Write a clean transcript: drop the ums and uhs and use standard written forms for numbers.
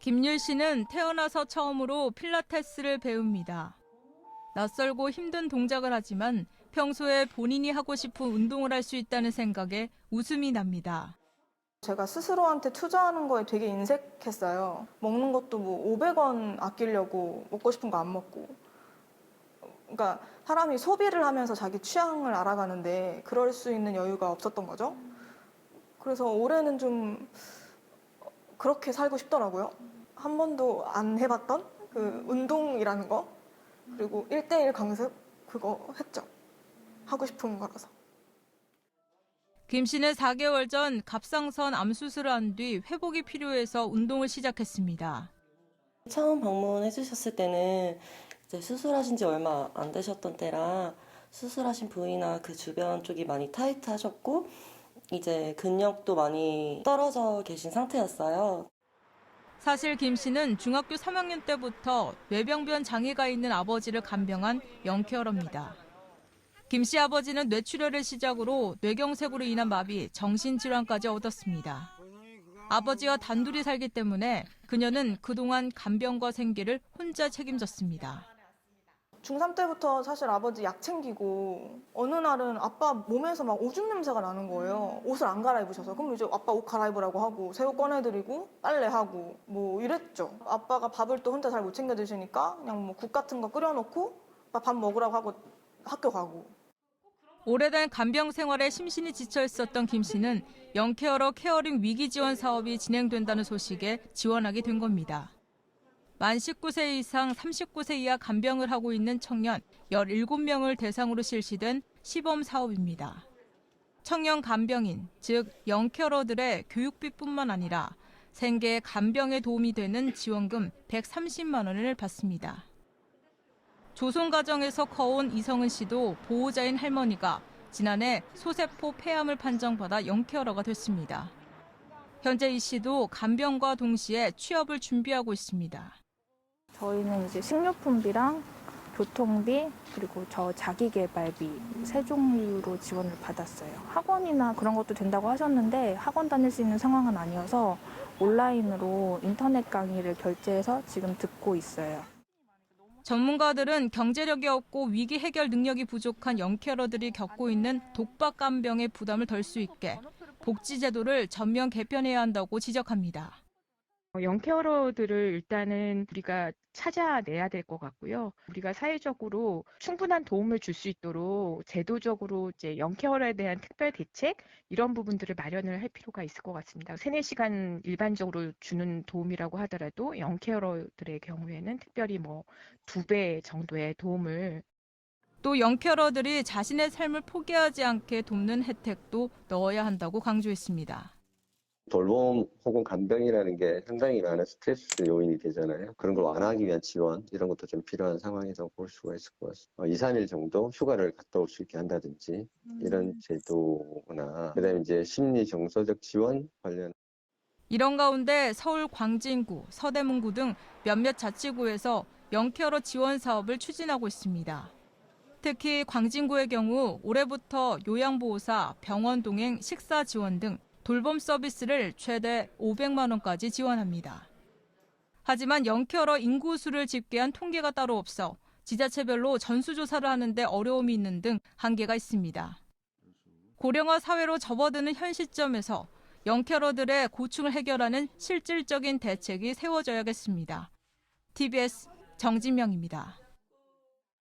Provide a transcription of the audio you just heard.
김율 씨는 태어나서 처음으로 필라테스를 배웁니다. 낯설고 힘든 동작을 하지만 평소에 본인이 하고 싶은 운동을 할 수 있다는 생각에 웃음이 납니다. 제가 스스로한테 투자하는 거에 되게 인색했어요. 먹는 것도 뭐 500원 아끼려고 먹고 싶은 거 안 먹고. 그러니까 사람이 소비를 하면서 자기 취향을 알아가는데 그럴 수 있는 여유가 없었던 거죠. 그래서 올해는 좀 그렇게 살고 싶더라고요. 한 번도 안 해봤던 그 운동이라는 거, 그리고 1대1 강습 그거 했죠. 하고 싶은 거라서. 김 씨는 4개월 전 갑상선 암 수술을 한 뒤 회복이 필요해서 운동을 시작했습니다. 처음 방문해 주셨을 때는 이제 수술하신 지 얼마 안 되셨던 때라 수술하신 부위나 그 주변 쪽이 많이 타이트하셨고 이제 근력도 많이 떨어져 계신 상태였어요. 사실 김 씨는 중학교 3학년 때부터 뇌병변 장애가 있는 아버지를 간병한 영케어러입니다. 김 씨 아버지는 뇌출혈을 시작으로 뇌경색으로 인한 마비, 정신질환까지 얻었습니다. 아버지와 단둘이 살기 때문에 그녀는 그동안 간병과 생계를 혼자 책임졌습니다. 중3 때부터 사실 아버지 약 챙기고 어느 날은 아빠 몸에서 막 오줌 냄새가 나는 거예요. 옷을 안 갈아입으셔서. 그럼 이제 아빠 옷 갈아입으라고 하고 새 옷 꺼내드리고 빨래하고 뭐 이랬죠. 아빠가 밥을 또 혼자 잘 못 챙겨 드시니까 그냥 뭐 국 같은 거 끓여놓고 밥 먹으라고 하고 학교 가고. 오래된 간병 생활에 심신이 지쳐 있었던 김 씨는 영케어러 케어링 위기 지원 사업이 진행된다는 소식에 지원하게 된 겁니다. 만 19세 이상 39세 이하 간병을 하고 있는 청년 17명을 대상으로 실시된 시범 사업입니다. 청년 간병인, 즉 영케어러들의 교육비뿐만 아니라 생계 간병에 도움이 되는 지원금 130만 원을 받습니다. 조손가정에서 커온 이성은 씨도 보호자인 할머니가 지난해 소세포 폐암을 판정받아 영케어러가 됐습니다. 현재 이 씨도 간병과 동시에 취업을 준비하고 있습니다. 저희는 이제 식료품비랑 교통비 그리고 저 자기개발비 세 종류로 지원을 받았어요. 학원이나 그런 것도 된다고 하셨는데 학원 다닐 수 있는 상황은 아니어서 온라인으로 인터넷 강의를 결제해서 지금 듣고 있어요. 전문가들은 경제력이 없고 위기 해결 능력이 부족한 영케어러들이 겪고 있는 독박 간병의 부담을 덜 수 있게 복지 제도를 전면 개편해야 한다고 지적합니다. 영케어러들을 일단은 우리가 찾아내야 될 것 같고요. 우리가 사회적으로 충분한 도움을 줄 수 있도록 제도적으로 이제 영케어러에 대한 특별 대책 이런 부분들을 마련을 할 필요가 있을 것 같습니다. 3-4시간 일반적으로 주는 도움이라고 하더라도 영케어러들의 경우에는 특별히 2배 정도의 도움을 또 영케어러들이 자신의 삶을 포기하지 않게 돕는 혜택도 넣어야 한다고 강조했습니다. 돌봄 혹은 간병이라는 게 상당히 많은 스트레스 요인이 되잖아요. 그런 걸 완화하기 위한 지원 이런 것도 좀 필요한 상황이라고 볼 수가 있을 것 같습니다. 2-3일 정도 휴가를 갔다 올 수 있게 한다든지 이런 제도나 그다음에 이제 심리 정서적 지원 관련 이런 가운데 서울 광진구, 서대문구 등 몇몇 자치구에서 영케어러 지원 사업을 추진하고 있습니다. 특히 광진구의 경우 올해부터 요양보호사, 병원 동행 식사 지원 등 돌봄 서비스를 최대 500만 원까지 지원합니다. 하지만 영케어러 인구수를 집계한 통계가 따로 없어 지자체별로 전수조사를 하는데 어려움이 있는 등 한계가 있습니다. 고령화 사회로 접어드는 현 시점에서 영케어러들의 고충을 해결하는 실질적인 대책이 세워져야겠습니다. TBS 정진명입니다.